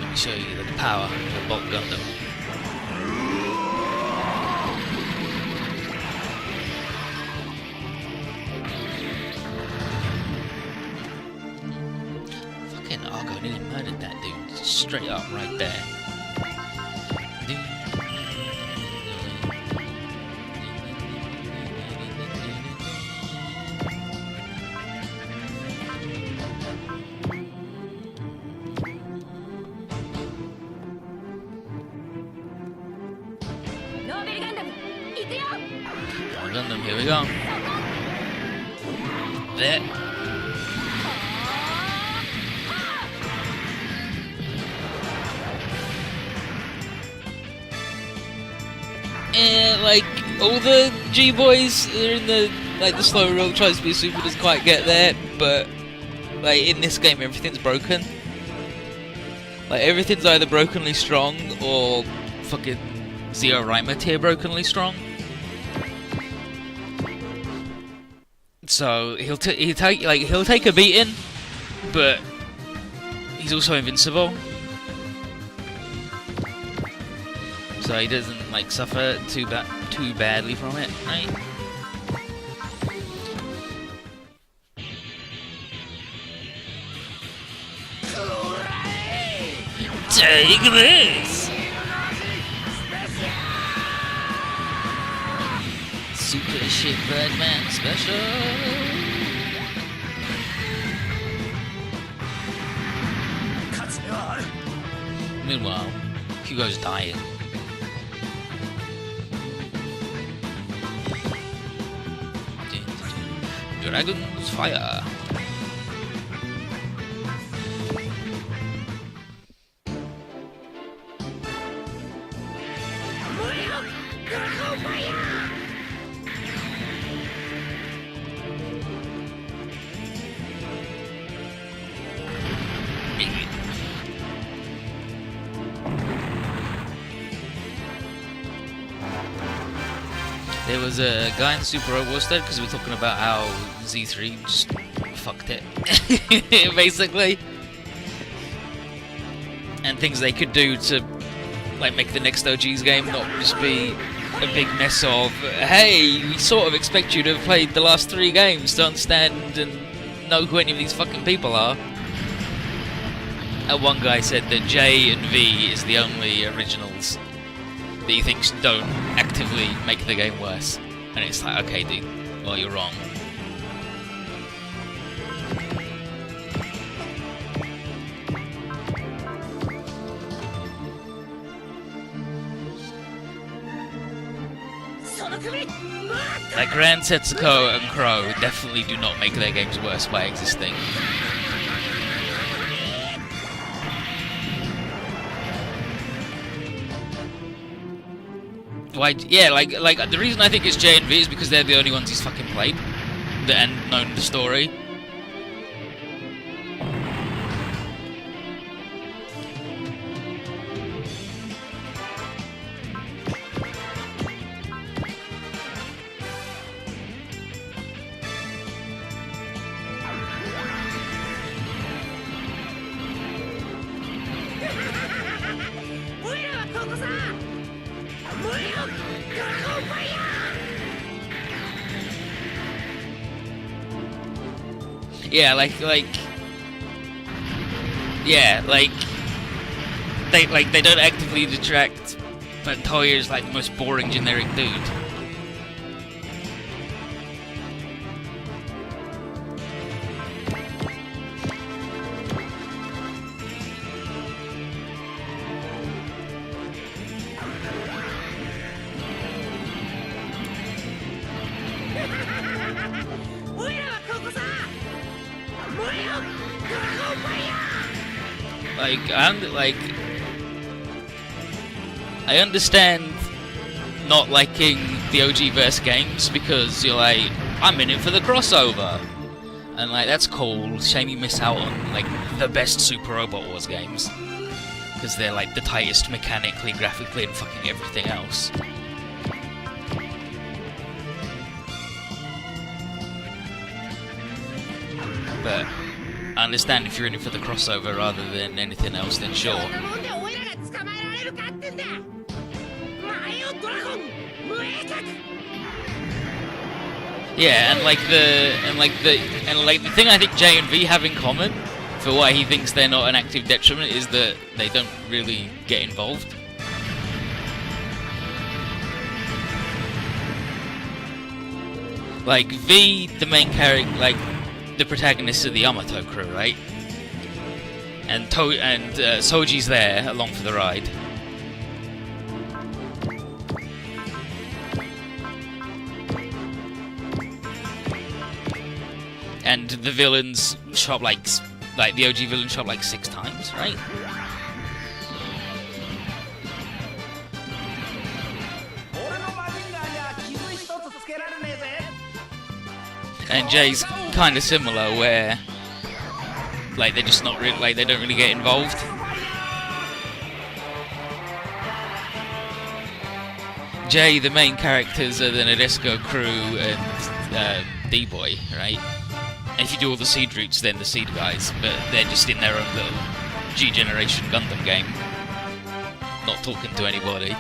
me show you the power of the Bolt Gundam. Fucking Argo nearly murdered that dude. Straight up right there. Gundam, here we go. There. Like all the G-boys are in the the slow roll tries to be super, doesn't quite get there, but like in this game everything's broken. Like everything's either brokenly strong or fucking Zero Rima tier brokenly strong. So he'll take a beating, but he's also invincible. So he doesn't suffer too badly from it, right? Take this! Super Shipwreck Man Special! Meanwhile, Hugo's dying. Dragon's Fire! There was a guy in the Super Robot Stage because we were talking about how Z3 just fucked it, basically, and things they could do to make the next OG's game not just be a big mess of, hey, we sort of expect you to have played the last 3 games to understand and know who any of these fucking people are. And one guy said that J and V is the only originals that he thinks don't actively make the game worse. And it's like, okay dude, well you're wrong. Like Grand, Setsuko and Crow definitely do not make their games worse by existing. Why? Yeah, like the reason I think it's J and V is because they're the only ones he's fucking played and known the story. Yeah, they don't actively detract, but Toya's the most boring generic dude. I understand not liking the OG verse games because you're like, I'm in it for the crossover, and that's cool. Shame you miss out on the best Super Robot Wars games because they're the tightest mechanically, graphically, and fucking everything else. But I understand if you're in it for the crossover rather than anything else, then sure. Yeah, and the thing I think J and V have in common for why he thinks they're not an active detriment is that they don't really get involved. Like V, the main character, like the protagonist of the Yamato crew, right? And Soji's there along for the ride. And the villains shot like the OG villain shot like 6 times, right? And Jay's kind of similar, where like they're just not really, like they don't really get involved. Jay, the main characters are the Nadesco crew and D-Boy, right? And if you do all the seed routes, then the seed guys, but they're just in their own little G-Generation Gundam game, not talking to anybody.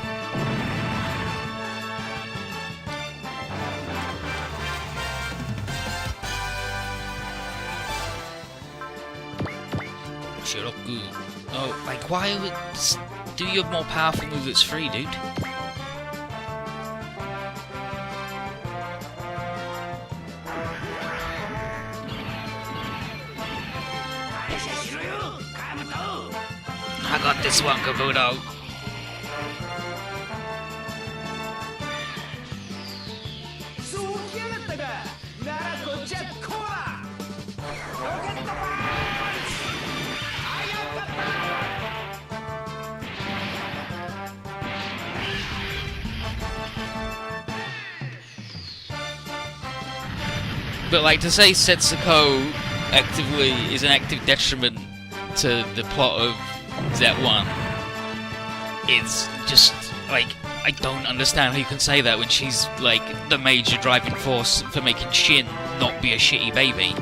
Oh, like why would do your more powerful move that's free, dude? I got this one, Kabuto. But like to say Setsuko actively is an active detriment to the plot of Z1 is just like, I don't understand how you can say that when she's like the major driving force for making Shin not be a shitty baby.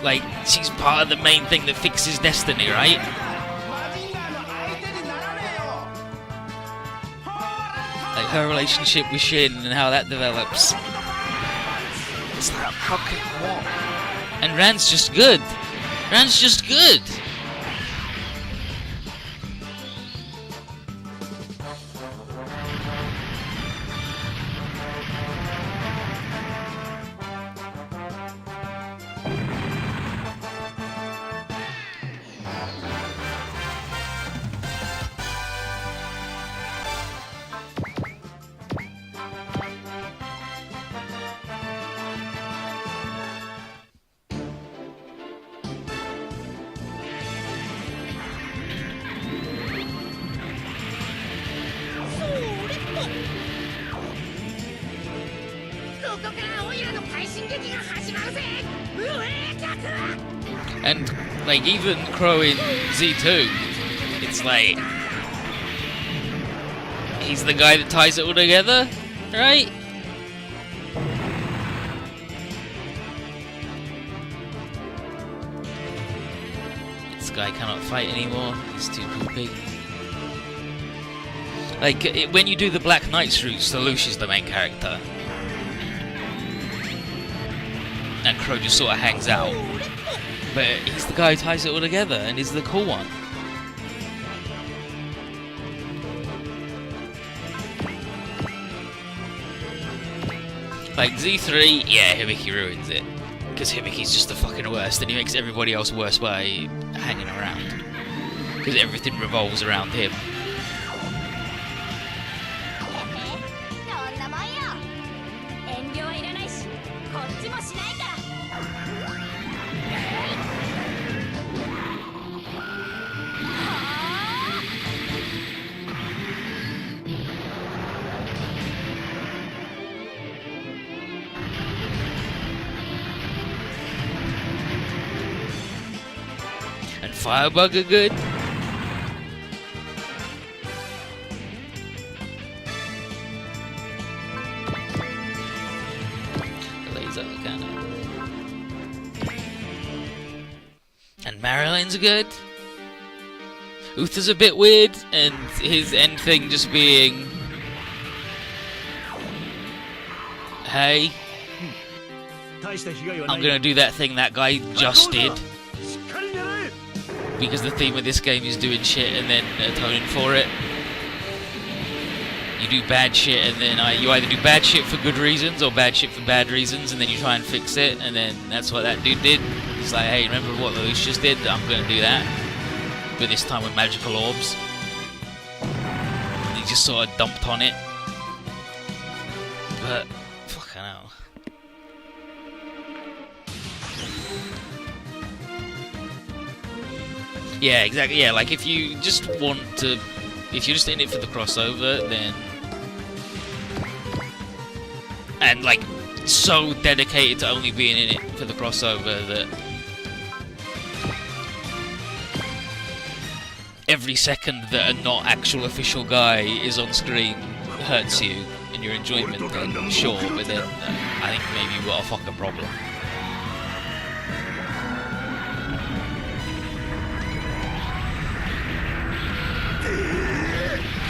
Like she's part of the main thing that fixes destiny, right? Like her relationship with Shin and how that develops. It's like, fucking what? And Rand's just good. Rand's just good. And like even Crow in Z2, it's like he's the guy that ties it all together, right? This guy cannot fight anymore, he's too poopy. Like, when you do the Black Knights routes, Lelouch is the main character. And Crow just sort of hangs out. But he's the guy who ties it all together, and he's the cool one. Like, Z3, yeah, Hibiki ruins it. Because Hibiki's just the fucking worst, and he makes everybody else worse by hanging around. Because everything revolves around him. Firebug are good. is that the kind of... And Marilyn's good. Uther's a bit weird, and his end thing just being... Hey, I'm gonna do that thing that guy just did. Because the theme of this game is doing shit and then atoning for it. You do bad shit and then you either do bad shit for good reasons or bad shit for bad reasons, and then you try and fix it, and then that's what that dude did. He's like, hey, remember what Luis just did? I'm gonna do that. But this time with magical orbs. And he just sort of dumped on it. But, fucking hell. Yeah, exactly. Yeah, like if you just want to, if you're just in it for the crossover, then, and like so dedicated to only being in it for the crossover that every second that a not actual official guy is on screen hurts you in your enjoyment, then sure, but then I think maybe you've got a fucking problem.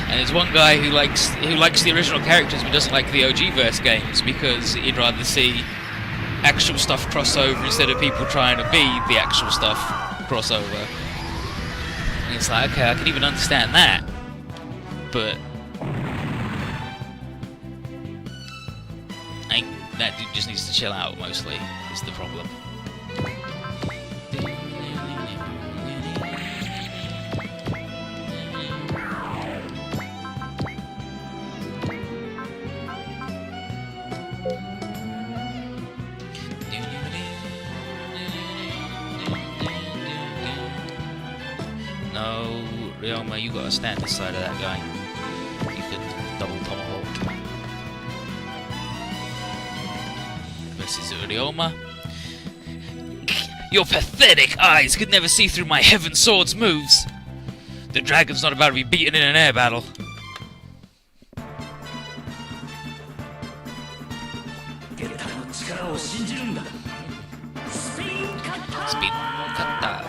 And there's one guy who likes the original characters but doesn't like the OG verse games because he'd rather see actual stuff crossover instead of people trying to be the actual stuff crossover. And it's like, okay, I can even understand that, but I think that dude just needs to chill out mostly, is the problem. No, Ryoma, you gotta stand this side of that guy. You could double tomahawk. This is Ryoma. Your pathetic eyes could never see through my Heaven Sword's moves. The dragon's not about to be beaten in an air battle. Speed kata.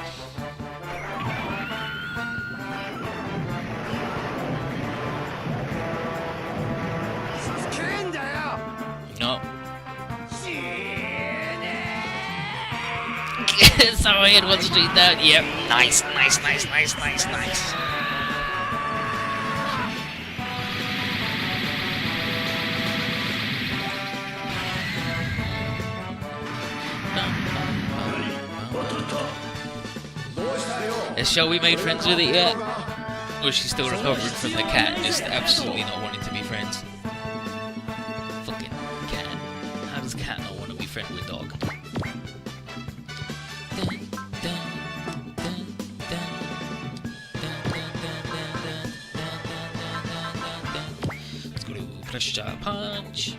No. Sorry, it wants to do that. Yep. Nice. Has Shelby made friends with it yet? Or is she still recovering from the cat and just absolutely not wanting to be friends? Fucking cat. How does cat not want to be friends with dog? Let's go to pressure punch.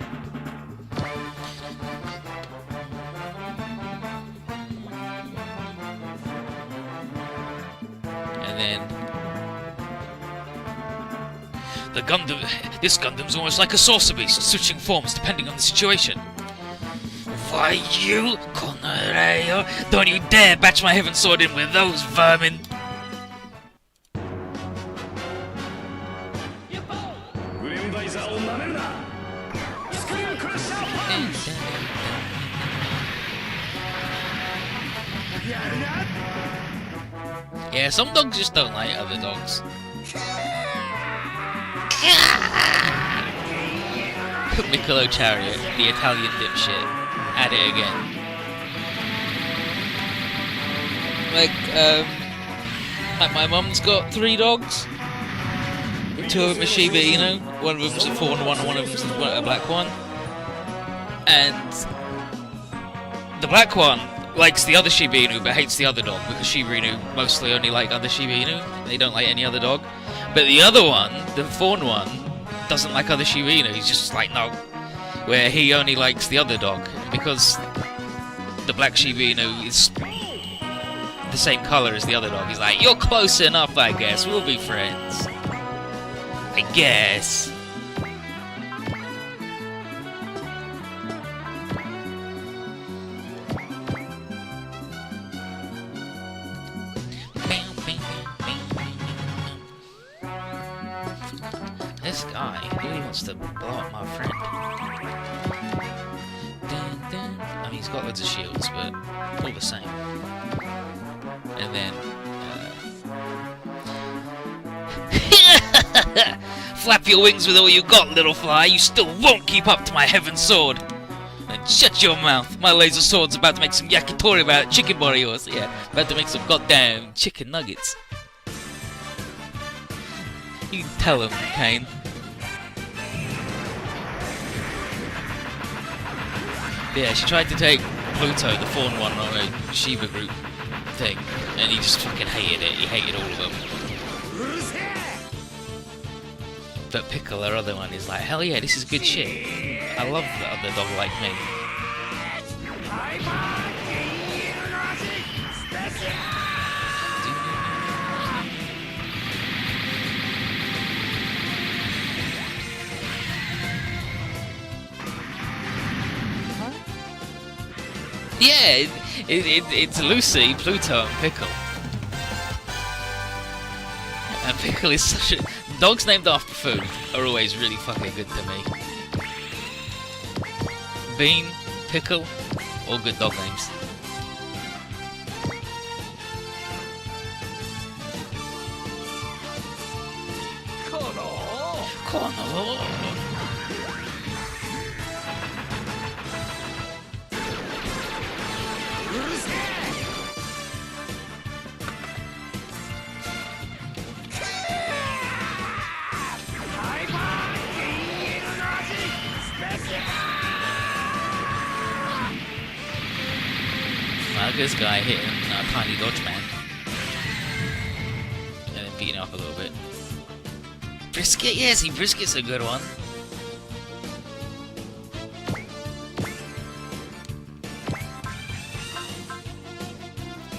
And then the Gundam. This Gundam's almost like a saucer beast, switching forms depending on the situation. Why you, Konoreyo? Don't you dare batch my Heaven Sword in with those vermin! Yeah, some dogs just don't like other dogs. Piccolo Chariot, the Italian dipshit. At it again. Like my mum's got 3 dogs. 2 of them are Shiba Inu. One of them's a fawn one, and one of them's a black one. And the black one likes the other Shiba Inu but hates the other dog because Shiba Inu mostly only like other Shiba Inu. They don't like any other dog. But the other one, the fawn one, doesn't like other Shiba Inu. He's just like, no. Where he only likes the other dog because the black Shiba Inu is the same color as the other dog. He's like, you're close enough, I guess. We'll be friends. I guess. Why? He really wants to blow up my friend. I mean, he's got loads of shields, but all the same. And then... flap your wings with all you got, little fly. You still won't keep up to my heaven sword. And shut your mouth. My laser sword's about to make some yakitori about that chicken body of yours. Yeah, about to make some goddamn chicken nuggets. You tell him, Kane. Yeah, she tried to take Pluto, the fawn one, on a Shiba group thing, and he just fucking hated it. He hated all of them. But Pickle, her other one, is like, hell yeah, this is good shit. I love the other dog like me. Yeah, it's Lucy, Pluto, and Pickle. And Pickle is such a... Dogs named after food are always really fucking good to me. Bean, Pickle, all good dog names. Kono. This guy hitting Tiny Dodge Man and then beating up a little bit. Brisket, yeah, see, Brisket's a good one.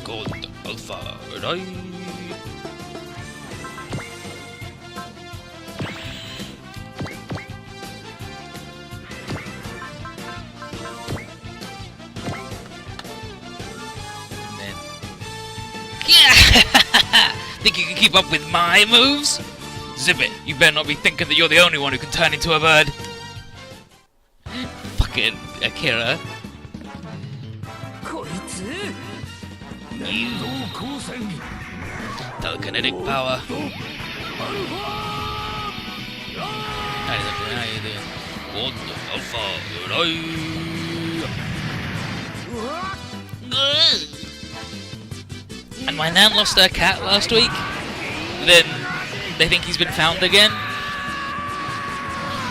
Gold Alpha, right? Think you can keep up with my moves? Zip it, you better not be thinking that you're the only one who can turn into a bird. Fucking Akira. Telekinetic power. How you doing? What the alpha? And my nan lost her cat last week. Then they think he's been found again.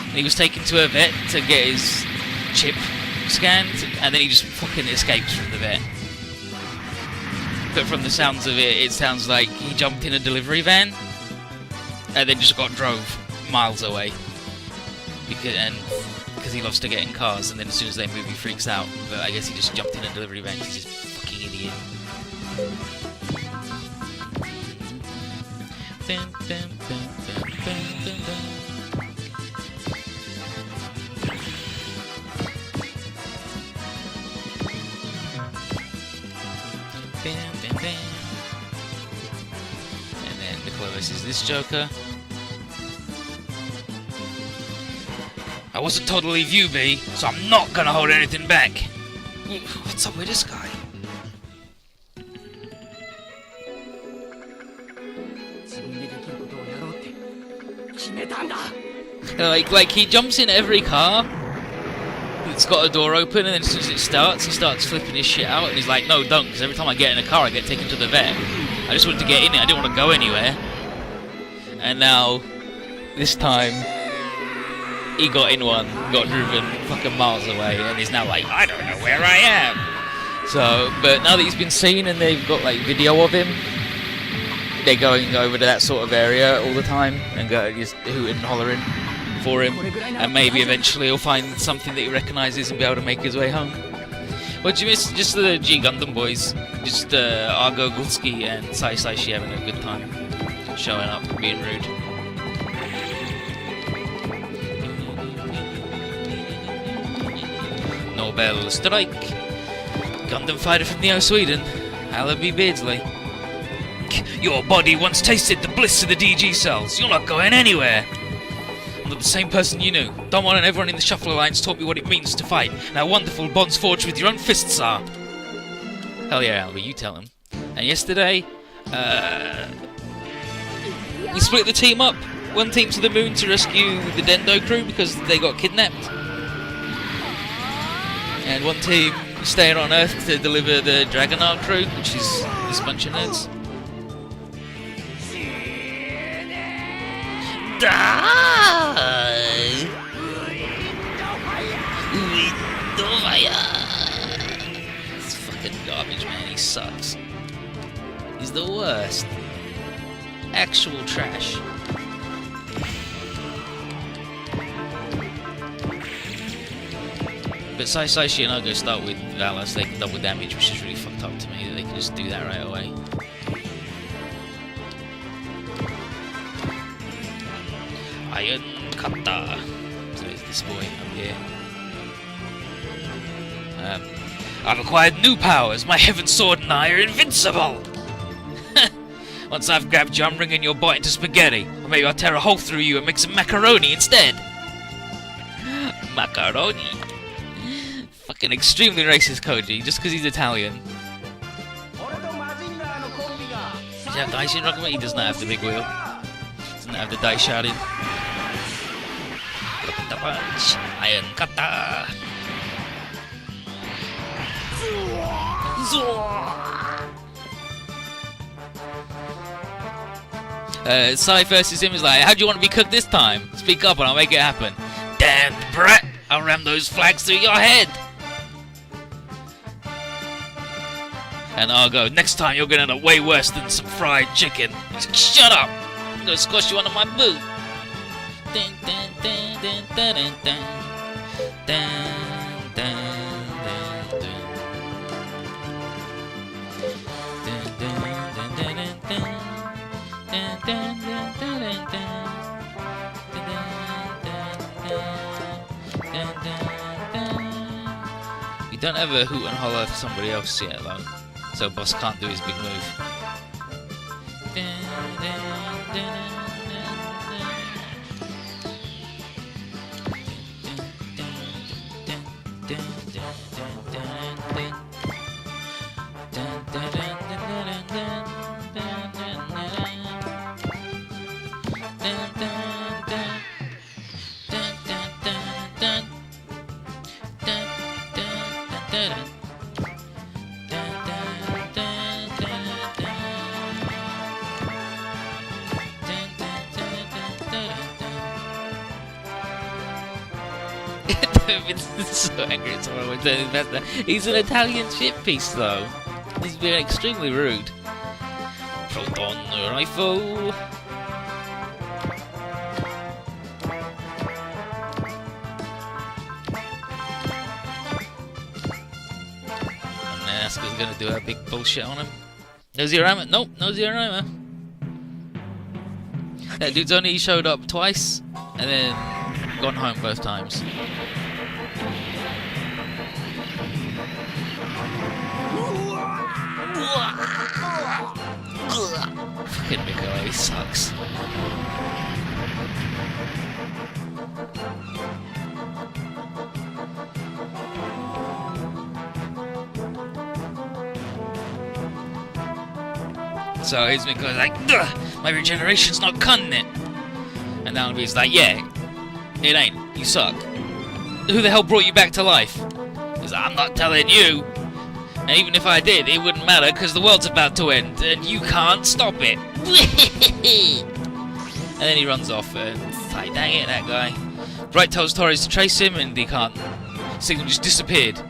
And he was taken to a vet to get his chip scanned, and then he just fucking escapes from the vet. But from the sounds of it, it sounds like he jumped in a delivery van and then just got drove miles away. Because he loves to get in cars, and then as soon as they move he freaks out. But I guess he just jumped in a delivery van because he's just a fucking idiot. And then Nicola versus this Joker. I wasn't totally view B, so I'm not gonna hold anything back. What's up with this guy? Like he jumps in every car that's got a door open, and then as soon as it starts, he starts flipping his shit out, and he's like, no, don't, because every time I get in a car I get taken to the vet. I just wanted to get in it, I didn't want to go anywhere. And now, this time, he got in one, got driven fucking miles away, and he's now like, I don't know where I am. So, but now that he's been seen and they've got like video of him, they're going over to that sort of area all the time and go just hooting and hollering for him, and maybe eventually he'll find something that he recognises and be able to make his way home. What do you miss? Just the G Gundam boys, just Argo Gulski and Sai Saishi having a good time, showing up, being rude. Nobel Strike, Gundam fighter from Neo Sweden, Alaby Beardsley. Your body once tasted the bliss of the DG cells. You're not going anywhere. under the same person you knew. Domon and everyone in the Shuffle Alliance taught me what it means to fight, and how wonderful bonds forged with your own fists are. Hell yeah, Albie, you tell him. And yesterday, we split the team up. One team to the moon to rescue the Dendo crew because they got kidnapped. And one team staying on Earth to deliver the Dragonar crew, which is this bunch of nerds. Die! This fucking garbage, man. He sucks. He's the worst. Actual trash. But Sai Saishi and Ogo start with Valor, so they can double damage, which is really fucked up to me that they can just do that right away. Iron Kata. So it's this boy up here. I've acquired new powers. My Heaven Sword and I are invincible. Once I've grabbed you, I'm wringing your bite into spaghetti. Or maybe I'll tear a hole through you and make some macaroni instead. Macaroni. Fucking extremely racist Koji, just because he's Italian. Does he have Daishin Rockman? He does not have the big wheel. Doesn't have the dice shouting. The punch. Iron Kata. Sai versus him is like, how do you want to be cooked this time? Speak up and I'll make it happen. Damn brat! I'll ram those flags through your head! And I'll go, next time you're gonna end up way worse than some fried chicken. He's like, shut up! I'm gonna squash you under my boot! Dun, dun, dun, dun, dun, dun, dun. Dun, dun, dun, dun. Dun, dun, dun, dun, dun, dun. Dun, dun, dun, dun, dun, dun. Dun, dun, dun, dun. You don't have a hoot and holler for somebody else yet, though. So boss can't do his big move. It's so angry, it's horrible. He's an Italian shit piece, though. He's been extremely rude. Proton rifle. And Asuka's gonna do a big bullshit on him. No zero armor. Nope, no zero armor. That dude's only showed up twice and then gone home both times. Fucking Miko, he sucks. So he's Miko's like, my regeneration's not cutting it. And Alby's like, yeah, it ain't. You suck. Who the hell brought you back to life? He's like, I'm not telling you. And even if I did, it wouldn't matter because the world's about to end and you can't stop it. And then he runs off and it's like, dang it, that guy. Bright tells Torres to trace him and he can't. Signal just disappeared.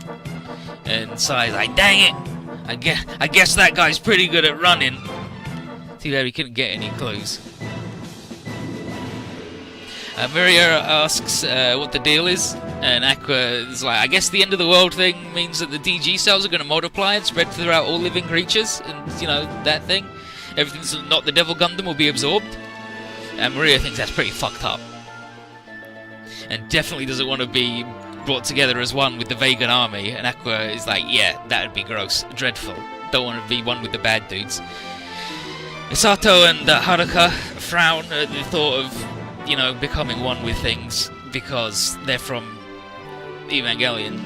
And Sai's like, dang it. I guess that guy's pretty good at running. Too bad we couldn't get any clues. Maria asks what the deal is, and Aqua is like, I guess the end of the world thing means that the DG cells are going to multiply and spread throughout all living creatures, and, you know, that thing. Everything's not the Devil Gundam will be absorbed. And Maria thinks that's pretty fucked up. And definitely doesn't want to be brought together as one with the Vegan army, and Aqua is like, yeah, that'd be gross, dreadful. Don't want to be one with the bad dudes. Misato and Haruka frown at the thought of you know, becoming one with things because they're from Evangelion.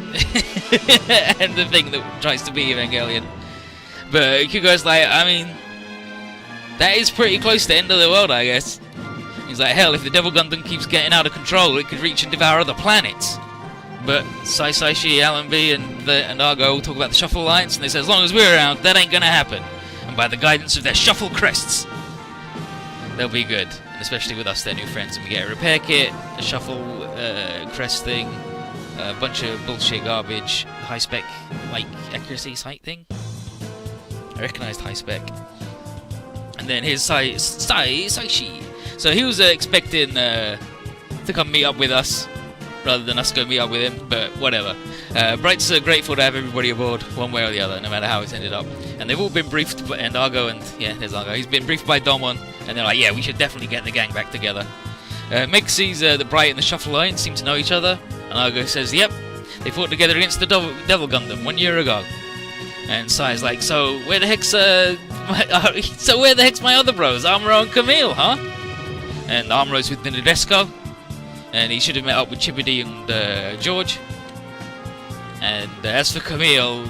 And the thing that tries to be Evangelion. But Kyugo's like, I mean, that is pretty close to end of the world, I guess. He's like, hell, if the Devil Gundam keeps getting out of control, it could reach and devour other planets. But Saishi, Allenby, and Argo all talk about the Shuffle Alliance, and they say, as long as we're around, that ain't gonna happen. And by the guidance of their Shuffle Crests, they'll be good. And especially with us, their new friends. And we get a repair kit, a Shuffle Crest thing, a bunch of bullshit garbage, high-spec, like, accuracy sight thing. I recognised high-spec. And then here's Saishi. So he was expecting to come meet up with us, rather than us go meet up with him, but whatever. Bright's grateful to have everybody aboard, one way or the other, no matter how it's ended up. And they've all been briefed, and Argo, and yeah, there's Argo. He's been briefed by Domon, and they're like, yeah, we should definitely get the gang back together. Meg sees that Bright and the Shuffle Alliance seem to know each other, and Argo says, yep, they fought together against the Devil Gundam 1 year ago. And Sai's like, so where the heck's my other bros, Amuro and Camille, huh? And Amuro's with the Nadesco. And he should have met up with Chibody and George. And as for Camille,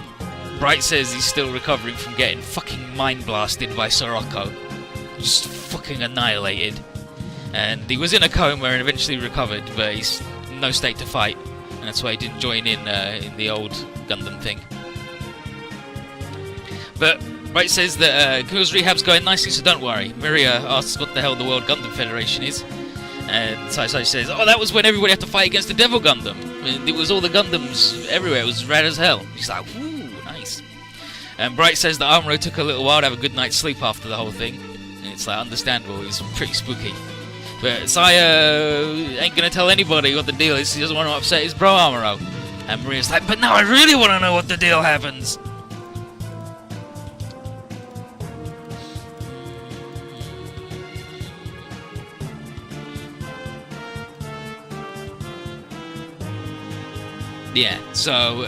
Bright says he's still recovering from getting fucking mind blasted by Soroko. Just fucking annihilated. And he was in a coma and eventually recovered, but he's in no state to fight. And that's why he didn't join in the old Gundam thing. But Bright says that Camille's rehab's going nicely, so don't worry. Miria asks what the hell the World Gundam Federation is. And Saishi says, oh, that was when everybody had to fight against the Devil Gundam. I mean, it was all the Gundams everywhere. It was rad as hell. She's like, ooh, nice. And Bright says that Amuro took a little while to have a good night's sleep after the whole thing. And it's like, understandable. It was pretty spooky. But Saya ain't gonna tell anybody what the deal is. He doesn't want to upset his bro Amuro. And Maria's like, but now I really want to know what the deal happens. Yeah, so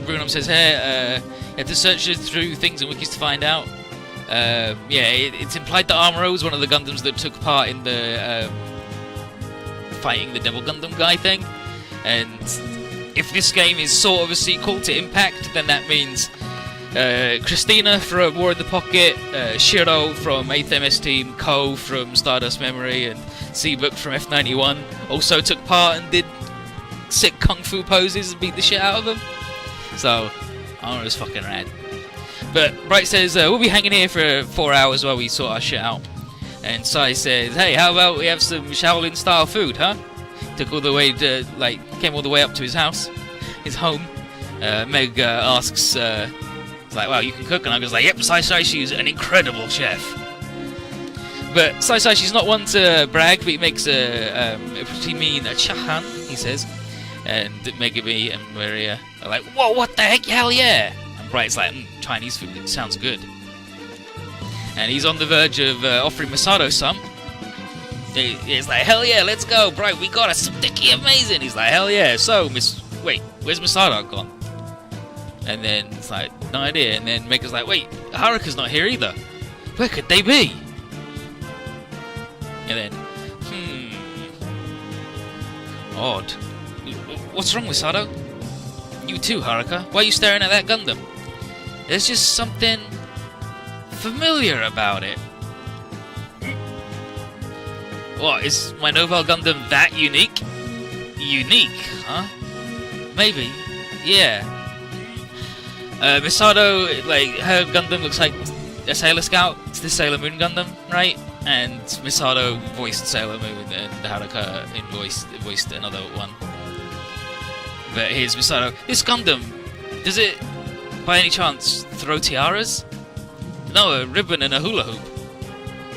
Brunum says, hey, you have to search through things and wikis to find out. It's implied that Amuro was one of the Gundams that took part in the fighting the Devil Gundam guy thing. And if this game is sort of a sequel to Impact, then that means Christina from War in the Pocket, Shiro from 8th MS Team, Ko from Stardust Memory, and Seabook from F91 also took part and did sick kung fu poses and beat the shit out of them. So, Amuro's fucking rad. But Bright says, we'll be hanging here for 4 hours while we sort our shit out. And Sai says, hey, how about we have some Shaolin style food, huh? Took all the way to, came all the way up to his house, his home. Meg asks, it's like, wow, you can cook? And I was like, yep, Saishi's an incredible chef. But Saishi's not one to brag, but he makes a pretty mean chahan, he says. And Megami and Maria are like, whoa, what the heck, hell yeah! And Bright's like, Chinese food, it sounds good. And he's on the verge of offering Masato some. He's like, hell yeah, let's go, Bright, we got a sticky amazing! He's like, hell yeah, so, wait, where's Masato gone? And then it's like, no idea. And then Mega's like, wait, Haruka's not here either. Where could they be? And then, odd. What's wrong, Misato? You too, Haruka. Why are you staring at that Gundam? There's just something familiar about it. What, is my Novel Gundam that unique? Unique, huh? Maybe. Yeah. Misato, her Gundam looks like a Sailor Scout. It's the Sailor Moon Gundam, right? And Misato voiced Sailor Moon, and Haruka voiced another one. But here's Misato. This Gundam, does it, by any chance, throw tiaras? No, a ribbon and a hula hoop.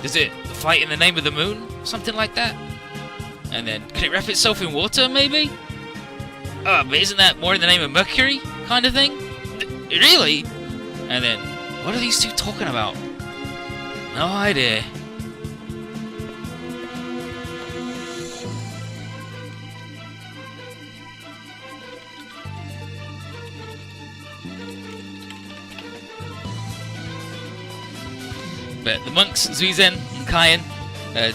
Does it fight in the name of the moon? Something like that? And then, can it wrap itself in water, maybe? Oh, but isn't that more in the name of Mercury? Kind of thing? Really? And then, what are these two talking about? No idea. But the monks, Zuizen and Kaien,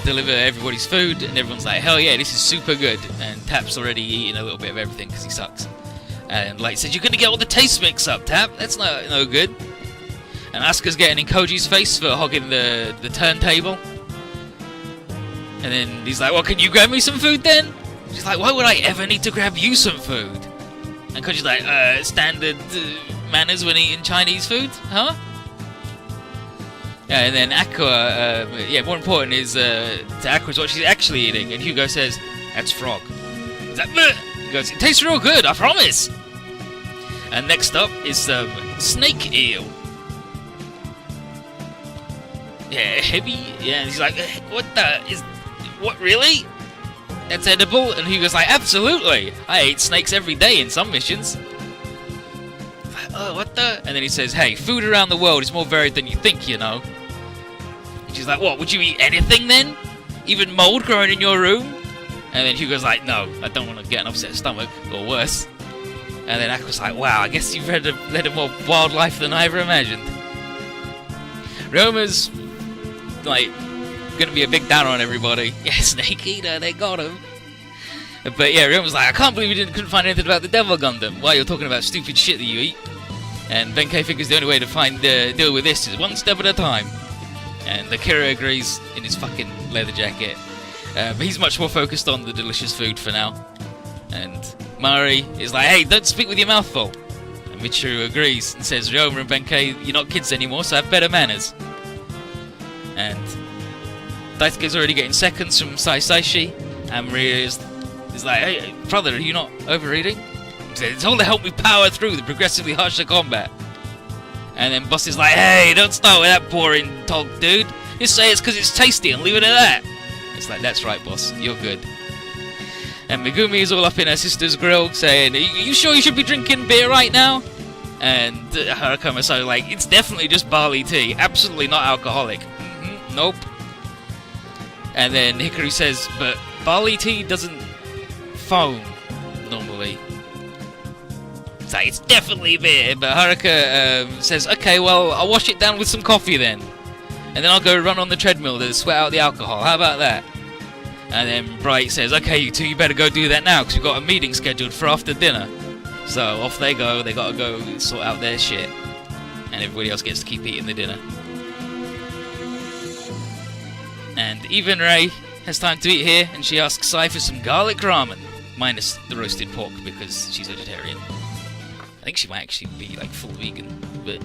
deliver everybody's food, and everyone's like, hell yeah, this is super good. And Tap's already eating a little bit of everything because he sucks. And Light says, you're gonna get all the taste mix up, Tap. That's no good. And Asuka's getting in Koji's face for hogging the turntable. And then he's like, well, can you grab me some food then? She's like, why would I ever need to grab you some food? And Koji's like, standard manners when eating Chinese food, huh? Yeah, and then Aqua, more important is to Aqua is what she's actually eating. And Hugo says, that's frog. Is that bleh? He goes, it tastes real good, I promise. And next up is some snake eel. Yeah, heavy. Yeah, and he's like, what, really? That's edible? And Hugo's like, absolutely. I ate snakes every day in some missions. Like, oh, what the? And then he says, hey, food around the world is more varied than you think, you know. And she's like, what, would you eat anything then? Even mold growing in your room? And then Hugo's like, no, I don't want to get an upset stomach, or worse. And then Aqua's like, wow, I guess you've led a more wild life than I ever imagined. Ryoma's, like, gonna be a big downer on everybody. Yeah, Snake Eater, they got him. But yeah, Ryoma's like, I can't believe you couldn't find anything about the Devil Gundam. Why, you're talking about stupid shit that you eat. And Benkei figures the only way to deal with this is one step at a time. And Akira agrees in his fucking leather jacket. But he's much more focused on the delicious food for now. And Mari is like, hey, don't speak with your mouth full. And Michiru agrees and says, Ryoma and Benkei, you're not kids anymore, so have better manners. And Daisuke's already getting seconds from Saishi. And Maria is like, hey, brother, are you not overeating? He says, it's all to help me power through the progressively harsher combat. And then Boss is like, hey, don't start with that boring talk, dude. Just say it's because it's tasty and leave it at that. It's like, that's right, boss, you're good. And Megumi is all up in her sister's grill saying, are you sure you should be drinking beer right now? And Haruka and Masato are like, it's definitely just barley tea, absolutely not alcoholic. Nope. And then Hikaru says, but barley tea doesn't foam normally. It's like, it's definitely beer, but Haruka says, okay, well, I'll wash it down with some coffee then. And then I'll go run on the treadmill to sweat out the alcohol. How about that? And then Bright says, okay, you two, you better go do that now, because we've got a meeting scheduled for after dinner. So off they go, they gotta go sort out their shit. And everybody else gets to keep eating the dinner. And even Ray has time to eat here, and she asks Sai for some garlic ramen. Minus the roasted pork, because she's vegetarian. I think she might actually be, like, full vegan, but